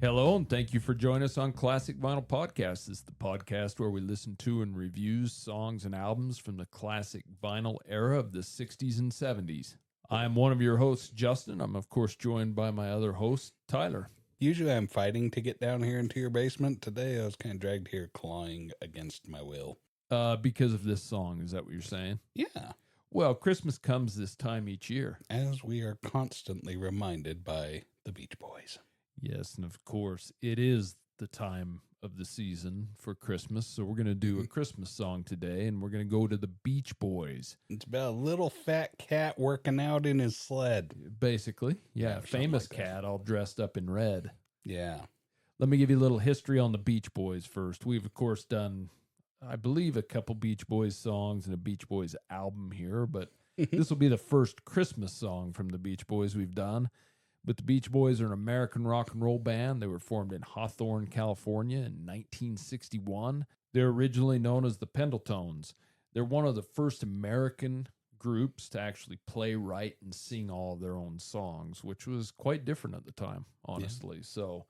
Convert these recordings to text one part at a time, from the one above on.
Hello, and thank you for joining us on Classic Vinyl Podcast. This is the podcast where we listen to and review songs and albums from the classic vinyl era of the 60s and 70s. I'm one of your hosts, Justin. I'm, of course, joined by my other host, Tyler. Usually I'm fighting to get down here into your basement. Today I was kind of dragged here clawing against my will. Because of this song, is that what you're saying? Yeah. Well, Christmas comes this time each year. As we are constantly reminded by the Beach Boys. Yes, and of course, it is the time of the season for Christmas. So we're going to do a Christmas song today, and we're going to go to the Beach Boys. It's about a little fat cat working out in his sled. Basically, yeah, something famous like that. cat all dressed up in red. Yeah. Let me give you a little history on the Beach Boys first. We've, of course, done, I believe, a couple Beach Boys songs and a Beach Boys album here, but this will be the first Christmas song from the Beach Boys we've done. But the Beach Boys are an American rock and roll band. They were formed in Hawthorne, California in 1961. They're originally known as the Pendletones. They're one of the first American groups to actually play, write, and sing all of their own songs, which was quite different at the time, honestly. Yeah. So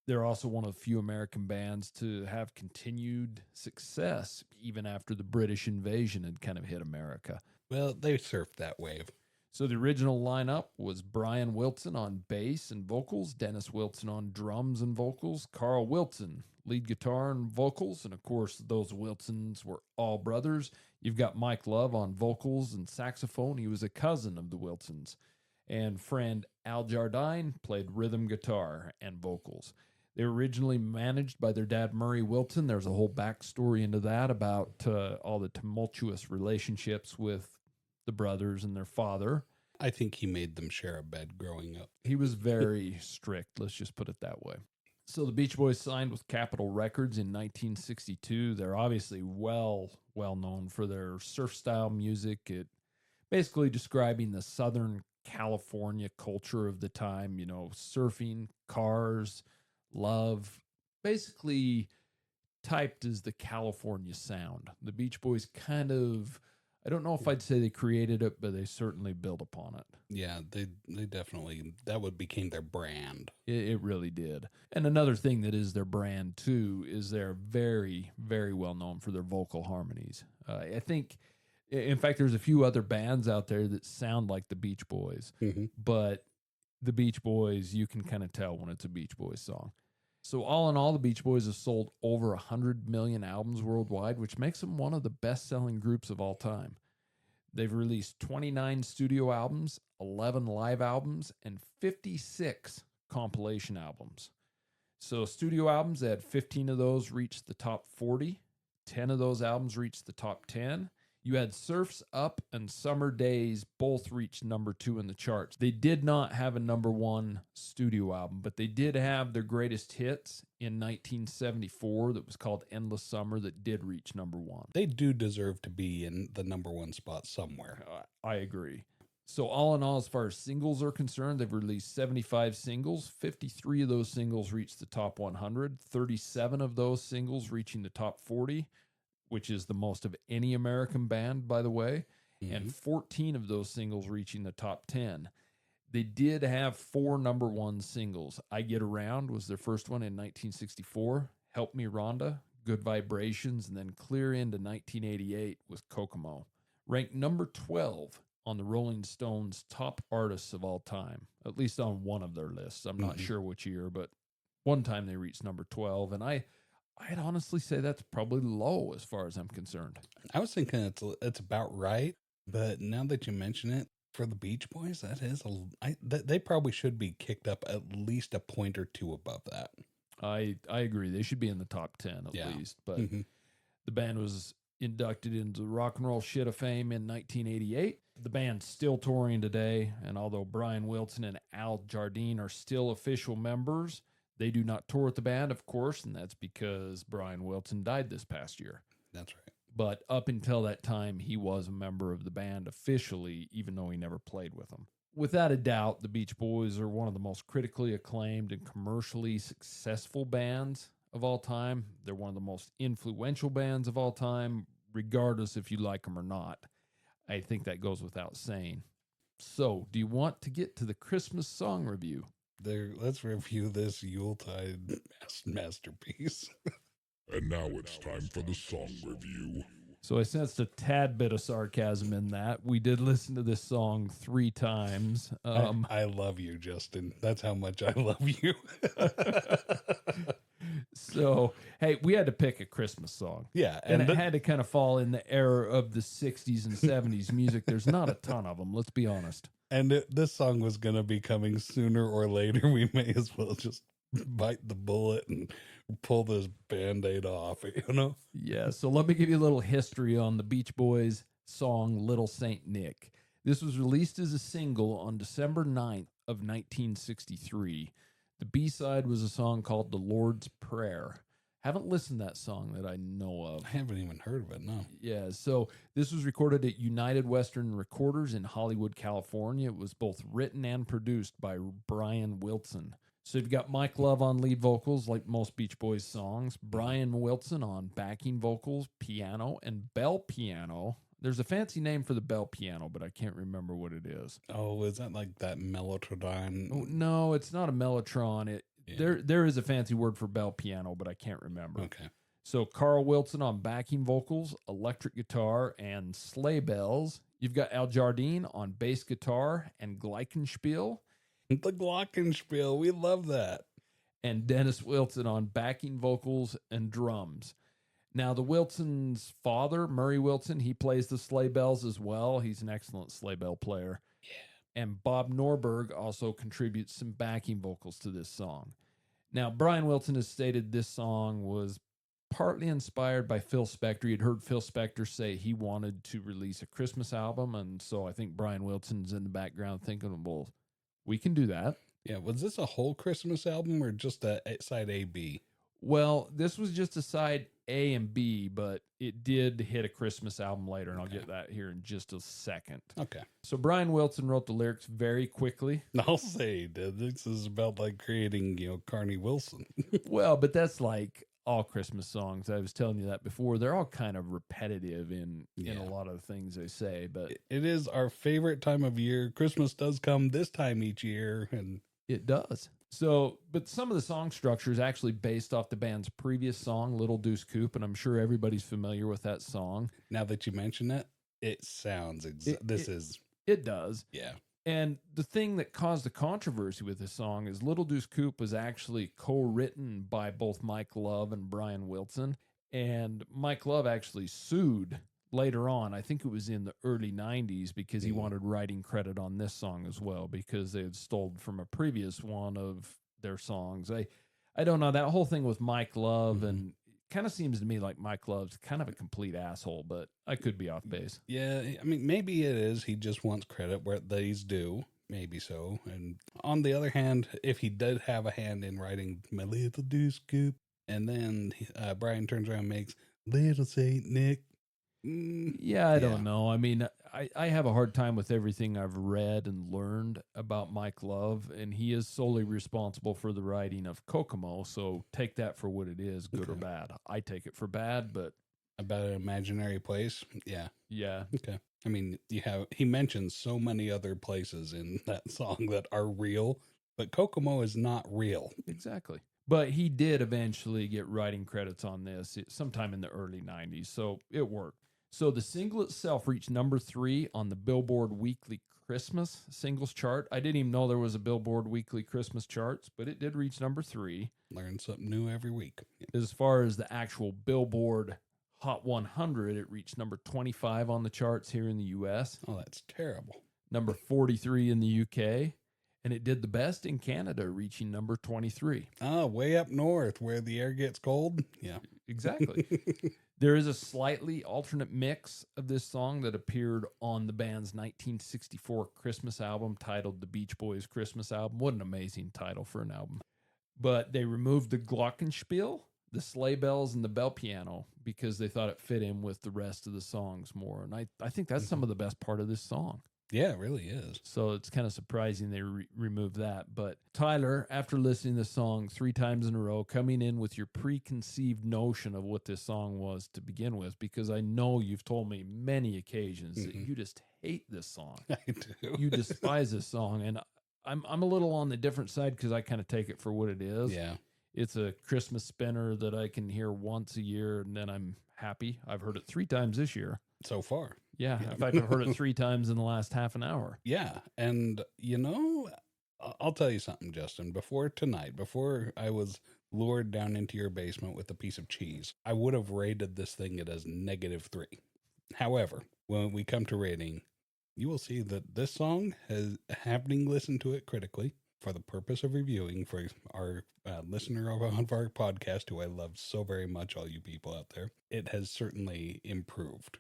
they're also one of the few American bands to have continued success even after the British invasion had kind of hit America. Well, they surfed that wave. So the original lineup was Brian Wilson on bass and vocals, Dennis Wilson on drums and vocals, Carl Wilson, lead guitar and vocals, and of course those Wilsons were all brothers. You've got Mike Love on vocals and saxophone. He was a cousin of the Wilsons. And friend Al Jardine played rhythm guitar and vocals. They were originally managed by their dad, Murray Wilson. There's a whole backstory into that about all the tumultuous relationships with the brothers and their father. I think he made them share a bed growing up. He was very strict, let's just put it that way. So the Beach Boys signed with Capitol Records in 1962. They're obviously well known for their surf style music. It basically describing the Southern California culture of the time, you know, surfing, cars, love, basically typed as the California sound. The Beach Boys kind of, I don't know if I'd say they created it, but they certainly built upon it. Yeah, they definitely, that became their brand. It really did. And another thing that is their brand too is they're very, very well known for their vocal harmonies. I think, in fact, there's a few other bands out there that sound like the Beach Boys, but the Beach Boys, you can kind of tell when it's a Beach Boys song. So all in all, the Beach Boys have sold over 100 million albums worldwide, which makes them one of the best-selling groups of all time. They've released 29 studio albums, 11 live albums, and 56 compilation albums. So studio albums, they had 15 of those reached the top 40. 10 of those albums reached the top 10. You had Surf's Up and Summer Days both reached number 2 in the charts. They did not have a number 1 studio album, but they did have their greatest hits in 1974 that was called Endless Summer that did reach number 1. They do deserve to be in the number 1 spot somewhere. I agree. So all in all, as far as singles are concerned, they've released 75 singles. 53 of those singles reached the top 100. 37 of those singles reaching the top 40. Which is the most of any American band, by the way, and 14 of those singles reaching the top 10. They did have 4 number 1 singles. I Get Around was their first one in 1964, Help Me Rhonda, Good Vibrations, and then clear into 1988 with Kokomo. Ranked number 12 on the Rolling Stones top artists of all time, at least on one of their lists. I'm not sure which year, but one time they reached number 12, and I'd honestly say that's probably low as far as I'm concerned. I was thinking it's about right, but now that you mention it, for the Beach Boys, that is they probably should be kicked up at least a point or two above that. I agree. They should be in the top 10 at least. But the band was inducted into the Rock and Roll Shit of Fame in 1988. The band's still touring today, and although Brian Wilson and Al Jardine are still official members, they do not tour with the band, of course, and that's because Brian Wilson died this past year. That's right. But up until that time, he was a member of the band officially, even though he never played with them. Without a doubt, the Beach Boys are one of the most critically acclaimed and commercially successful bands of all time. They're one of the most influential bands of all time, regardless if you like them or not. I think that goes without saying. So, do you want to get to the Christmas song review? Let's review this Yuletide masterpiece. And now it's time for the song review. So I sensed a tad bit of sarcasm in that. We did listen to this song 3 times. I love you, Justin. That's how much I love you. So, hey, we had to pick a Christmas song. Yeah, And it had to kind of fall in the era of the 60s and 70s music. There's not a ton of them, let's be honest. and this song was going to be coming sooner or later. We may as well just bite the bullet and pull this Band-Aid off, you know? Yeah, so let me give you a little history on the Beach Boys song Little Saint Nick. This was released as a single on December 9th of 1963. The B-side was a song called The Lord's Prayer. Haven't listened to that song that I know of. I haven't even heard of it, no. Yeah, so this was recorded at United Western Recorders in Hollywood, California. It was both written and produced by Brian Wilson. So you've got Mike Love on lead vocals, like most Beach Boys songs, Brian Wilson on backing vocals, piano, and bell piano. There's a fancy name for the bell piano, but I can't remember what it is. Oh, is that like that Mellotron? Oh, no, it's not a Mellotron. There is a fancy word for bell piano, but I can't remember. Okay. So Carl Wilson on backing vocals, electric guitar, and sleigh bells. You've got Al Jardine on bass guitar and Glockenspiel. The Glockenspiel, we love that. And Dennis Wilson on backing vocals and drums. Now, the Wilson's father, Murray Wilson, he plays the sleigh bells as well. He's an excellent sleigh bell player. Yeah. And Bob Norberg also contributes some backing vocals to this song. Now, Brian Wilson has stated this song was partly inspired by Phil Spector. He had heard Phil Spector say he wanted to release a Christmas album, and so I think Brian Wilson's in the background thinking, well, we can do that. Yeah, was this a whole Christmas album or just a side A, B? Well, this was just a side A and B, but it did hit a Christmas album later, and I'll get that here in just a second. Okay. So Brian Wilson wrote the lyrics very quickly. I'll say, dude, this is about like creating, Carney Wilson. Well, but that's like all Christmas songs. I was telling you that before. They're all kind of repetitive in a lot of the things they say, but it is our favorite time of year. Christmas does come this time each year, and it does. So, but some of the song structure is actually based off the band's previous song, Little Deuce Coupe, and I'm sure everybody's familiar with that song. Now that you mention it, it sounds It does. Yeah. And the thing that caused the controversy with this song is Little Deuce Coupe was actually co-written by both Mike Love and Brian Wilson. And Mike Love actually sued later on. I think it was in the early 90s because he wanted writing credit on this song as well because they had stolen from a previous one of their songs. I don't know. That whole thing with Mike Love and kind of seems to me like Mike Love's kind of a complete asshole, but I could be off base. Yeah, I mean, maybe it is. He just wants credit where they's due. Maybe so. And on the other hand, if he did have a hand in writing My Little Deuce Coupe, and then Brian turns around and makes Little Saint Nick. Yeah, I don't know. I mean, I have a hard time with everything I've read and learned about Mike Love, and he is solely responsible for the writing of Kokomo, so take that for what it is, good or bad. I take it for bad, but... About an imaginary place? Yeah. Yeah. Okay. I mean, he mentions so many other places in that song that are real, but Kokomo is not real. Exactly. But he did eventually get writing credits on this sometime in the early 90s, so it worked. So the single itself reached number 3 on the Billboard Weekly Christmas singles chart. I didn't even know there was a Billboard Weekly Christmas charts, but it did reach number 3. Learn something new every week. As far as the actual Billboard Hot 100, it reached number 25 on the charts here in the U.S. Oh, that's terrible. Number 43 in the U.K., and it did the best in Canada, reaching number 23. Oh, way up north where the air gets cold? Yeah. Exactly. There is a slightly alternate mix of this song that appeared on the band's 1964 Christmas album titled The Beach Boys Christmas Album. What an amazing title for an album. But they removed the Glockenspiel, the sleigh bells, and the bell piano because they thought it fit in with the rest of the songs more. And I think that's some of the best part of this song. Yeah, it really is. So it's kind of surprising they removed that. But Tyler, after listening to the song 3 times in a row, coming in with your preconceived notion of what this song was to begin with, because I know you've told me many occasions that you just hate this song. I do. You despise this song. And I'm a little on the different side because I kind of take it for what it is. Yeah. It's a Christmas spinner that I can hear once a year, and then I'm happy. I've heard it 3 times this year. So far. Yeah, in fact, I've heard it 3 times in the last half an hour. Yeah. And, you know, I'll tell you something, Justin. Before tonight, before I was lured down into your basement with a piece of cheese, I would have rated this thing as -3. However, when we come to rating, you will see that this song has, having listened to it critically for the purpose of reviewing for our listener of our podcast, who I love so very much, all you people out there, it has certainly improved.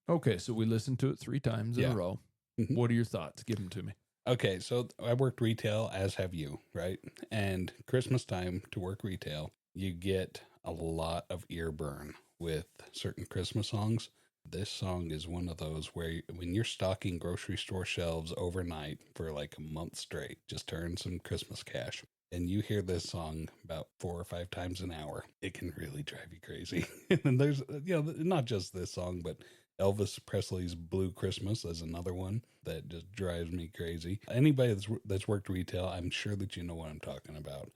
Okay, so we listened to it 3 times in Yeah. a row. Mhm. What are your thoughts? Give them to me. Okay, so I worked retail, as have you, right? And Christmas time to work retail, you get a lot of ear burn with certain Christmas songs. This song is one of those where when you're stocking grocery store shelves overnight for like a month straight, just to earn some Christmas cash, and you hear this song about 4 or 5 times an hour, it can really drive you crazy. And there's, you know, not just this song, but Elvis Presley's Blue Christmas is another one that just drives me crazy. Anybody that's worked retail, I'm sure that you know what I'm talking about.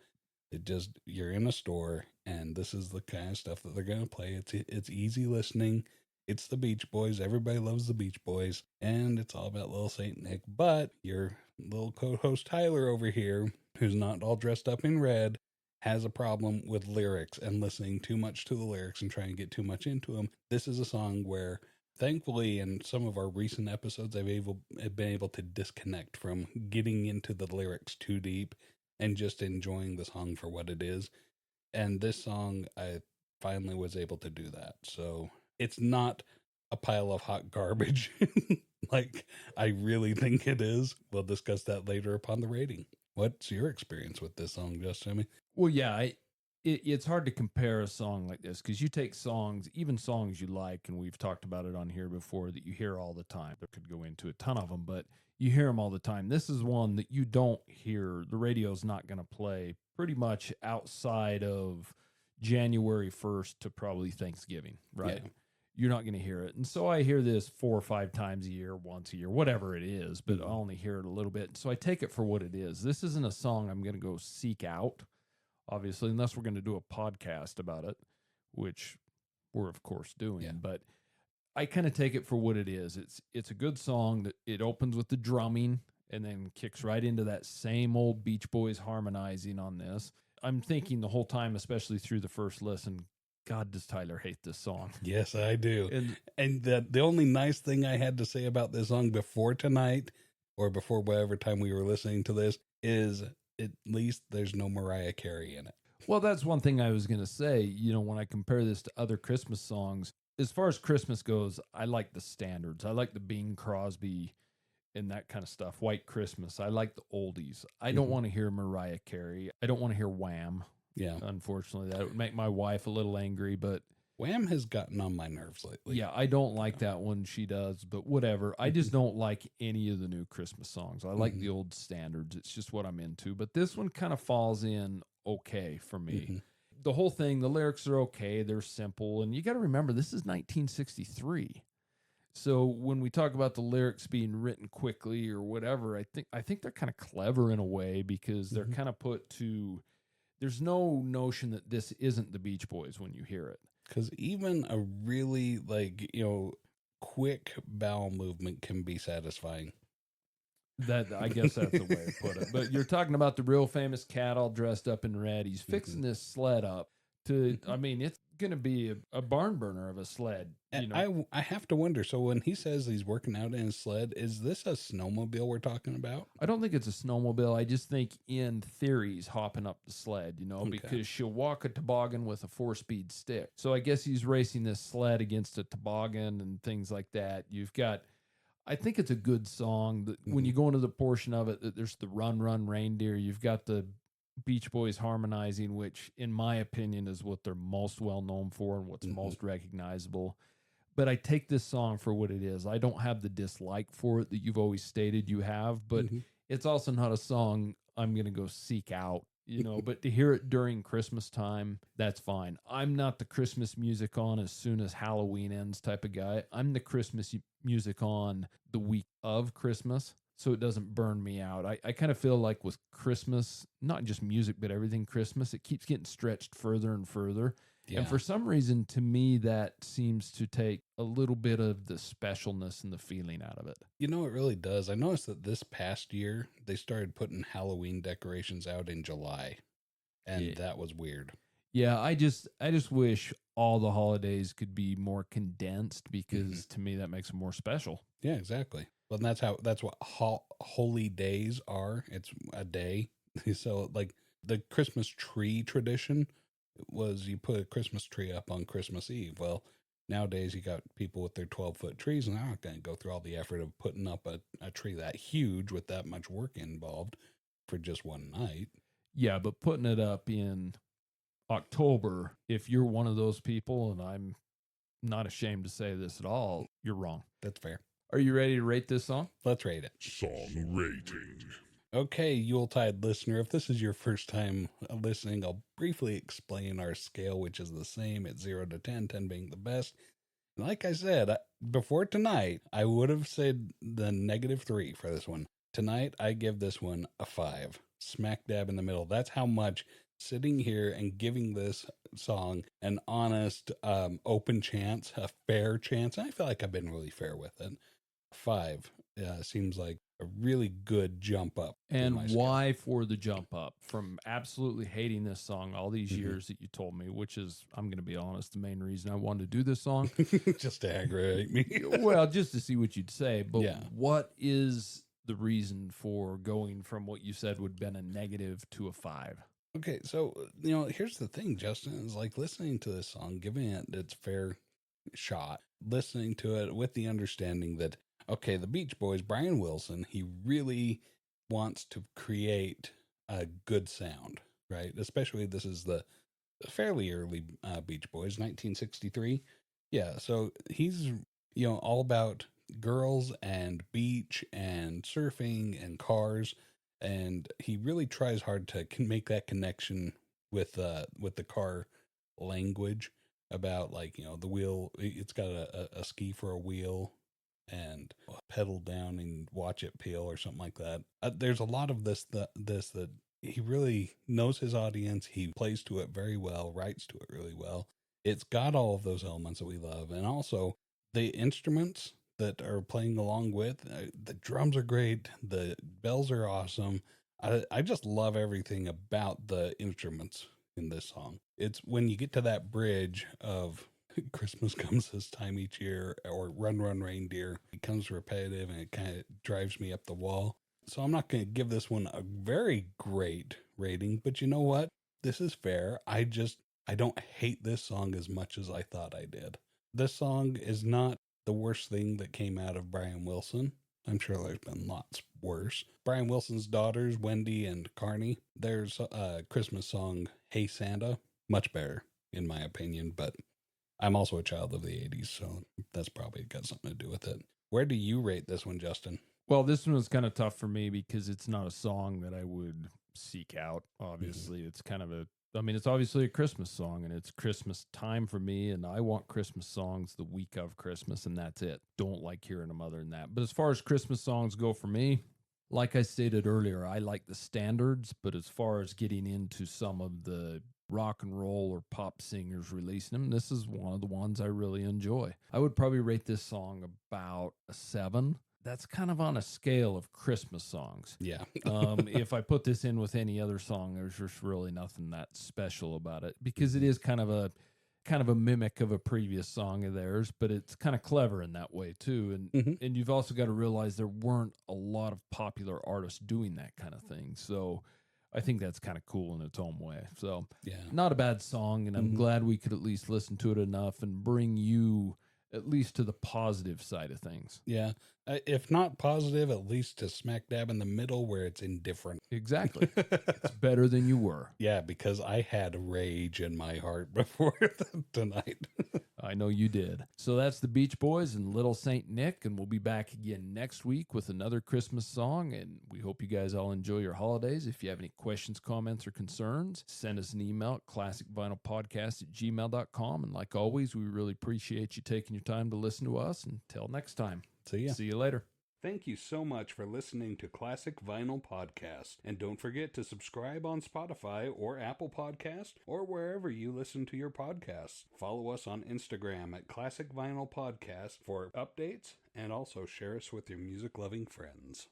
It just, you're in a store and this is the kind of stuff that they're going to play. It's easy listening. It's the Beach Boys. Everybody loves the Beach Boys, and it's all about Little Saint Nick. But your little co-host Tyler over here, who's not all dressed up in red, has a problem with lyrics and listening too much to the lyrics and trying to get too much into them. This is a song where, thankfully, in some of our recent episodes, I've been able to disconnect from getting into the lyrics too deep and just enjoying the song for what it is. And this song, I finally was able to do that. So it's not a pile of hot garbage like I really think it is. We'll discuss that later upon the rating. What's your experience with this song, Justin? Well, yeah, it's hard to compare a song like this because you take songs, even songs you like, and we've talked about it on here before, that you hear all the time. There could go into a ton of them, but you hear them all the time. This is one that you don't hear. The radio's not going to play pretty much outside of January 1st to probably Thanksgiving, right? Yeah. You're not going to hear it. And so I hear this 4 or 5 times a year, once a year, whatever it is, but I only hear it a little bit. So I take it for what it is. This isn't a song I'm going to go seek out, obviously, unless we're going to do a podcast about it, which we're of course doing. Yeah. But I kind of take it for what it is. It's a good song that it opens with the drumming and then kicks right into that same old Beach Boys harmonizing on this. I'm thinking the whole time, especially through the first listen, God, does Tyler hate this song? Yes, I do. And And the only nice thing I had to say about this song before tonight, or before whatever time we were listening to this, is at least there's no Mariah Carey in it. well, that's one thing I was going to say. You know, when I compare this to other Christmas songs, as far as Christmas goes, I like the standards. I like the Bing Crosby and that kind of stuff. White Christmas. I like the oldies. I don't Mhm. want to hear Mariah Carey. I don't want to hear Wham. Yeah. Unfortunately, that would make my wife a little angry, but Wham has gotten on my nerves lately. yeah, I don't like that one she does, but whatever. I just don't like any of the new Christmas songs. I like the old standards. It's just what I'm into. But this one kind of falls in okay for me. Mhm. The whole thing, the lyrics are okay. They're simple. And you got to remember, this is 1963. So when we talk about the lyrics being written quickly or whatever, I think they're kind of clever in a way because they're Mhm. kind of put to, there's no notion that this isn't the Beach Boys when you hear it. Because even a really, like, you know, quick bowel movement can be satisfying. That, I guess that's the way to put it. But you're talking about the real famous cat all dressed up in red. He's fixing this sled up to, I mean, it's going to be a barn burner of a sled. You And know, I have to wonder, so when he says he's working out in his sled, is this a snowmobile we're talking about? I don't think it's a snowmobile. I just think in theory he's hopping up the sled, you know, Okay. because she'll walk a toboggan with a 4-speed stick. So I guess he's racing this sled against a toboggan and things like that. You've got, I think it's a good song that when you go into the portion of it, that there's the Run Run Reindeer. You've got the Beach Boys harmonizing, which in my opinion is what they're most well known for and what's most recognizable. But I take this song for what it is. I don't have the dislike for it that you've always stated you have, but it's also not a song I'm going to go seek out, you know, but to hear it during Christmas time, that's fine. I'm not the Christmas music on as soon as Halloween ends type of guy. I'm the Christmas music on the week of Christmas. so it doesn't burn me out. I kind of feel like with Christmas, not just music, but everything Christmas, it keeps getting stretched further and further. Yeah. And for some reason, to me, that seems to take a little bit of the specialness and the feeling out of it. You know, it really does. I noticed that this past year, they started putting Halloween decorations out in July, and Yeah. that was weird. Yeah, I just wish all the holidays could be more condensed because to me that makes them more special. Yeah, exactly. Well, that's what holy days are. It's a day. So, like the Christmas tree tradition was you put a Christmas tree up on Christmas Eve. Well, nowadays you got people with their 12-foot trees, and they're not going to go through all the effort of putting up a tree that huge with that much work involved for just one night. Yeah, but putting it up in October, if you're one of those people, and I'm not ashamed to say this at all, you're wrong. That's fair. Are you ready to rate this song? Let's rate it. Song rating. Okay, Yuletide listener, if this is your first time listening, I'll briefly explain our scale, which is the same at 0 to 10, 10 being the best. Like I said, before tonight, I would have said the -3 for this one. Tonight, I give this one a 5. Smack dab in the middle. That's how much sitting here and giving this song an honest, open chance, a fair chance. And I feel like I've been really fair with it. 5 seems like a really good jump up. in my And scale. why for the jump up from absolutely hating this song all these years that you told me, which is, I'm going to be honest, the main reason I wanted to do this song. Just to aggravate me. Well, just to see what you'd say. But Yeah. what is the reason for going from what you said would have been a negative to a 5? Okay, so here's the thing, Justin, is like listening to this song, giving it its fair shot, listening to it with the understanding that, okay, the Beach Boys, Brian Wilson, he really wants to create a good sound, right? Especially this is the fairly early Beach Boys, 1963. Yeah, so he's, all about girls and beach and surfing and cars. And he really tries hard to make that connection with the car language about, like, the wheel. It's got a ski for a wheel and pedal down and watch it peel or something like that. There's a lot of this that he really knows his audience. He plays to it very well, writes to it really well. It's got all of those elements that we love, and also the instruments that are playing along with. The drums are great. The bells are awesome. I just love everything about the instruments in this song. It's when you get to that bridge of Christmas comes this time each year, or Run, Run, Reindeer, it becomes repetitive and it kind of drives me up the wall. So I'm not going to give this one a very great rating, but you know what? This is fair. I don't hate this song as much as I thought I did. This song is not the worst thing that came out of Brian Wilson. I'm sure there's been lots worse. Brian Wilson's daughters, Wendy and Carney, there's a Christmas song, Hey Santa, much better in my opinion, but I'm also a child of the 80s, so that's probably got something to do with it. Where do you rate this one, Justin? Well, this one was kind of tough for me because it's not a song that I would seek out. Obviously, it's kind of it's obviously a Christmas song, and it's Christmas time for me, and I want Christmas songs the week of Christmas, and that's it. Don't like hearing them other than that. But as far as Christmas songs go for me, like I stated earlier, I like the standards, but as far as getting into some of the rock and roll or pop singers releasing them, this is one of the ones I really enjoy. I would probably rate this song about a 7. That's kind of on a scale of Christmas songs. Yeah. If I put this in with any other song, there's just really nothing that special about it because it is kind of a mimic of a previous song of theirs, but it's kind of clever in that way too. And you've also got to realize there weren't a lot of popular artists doing that kind of thing. So I think that's kind of cool in its own way. So Yeah. not a bad song, and I'm glad we could at least listen to it enough and bring you at least to the positive side of things. Yeah. If not positive, at least to smack dab in the middle where it's indifferent. Exactly. It's better than you were. Yeah, because I had rage in my heart before tonight. I know you did. So that's the Beach Boys and Little Saint Nick, and we'll be back again next week with another Christmas song, and we hope you guys all enjoy your holidays. If you have any questions, comments, or concerns, send us an email at classicvinylpodcast@gmail.com, and like always, we really appreciate you taking your time to listen to us. Until next time, See ya. see you later. Thank you so much for listening to Classic Vinyl Podcast. And don't forget to subscribe on Spotify or Apple Podcast or wherever you listen to your podcasts. Follow us on Instagram at Classic Vinyl Podcast for updates, and also share us with your music-loving friends.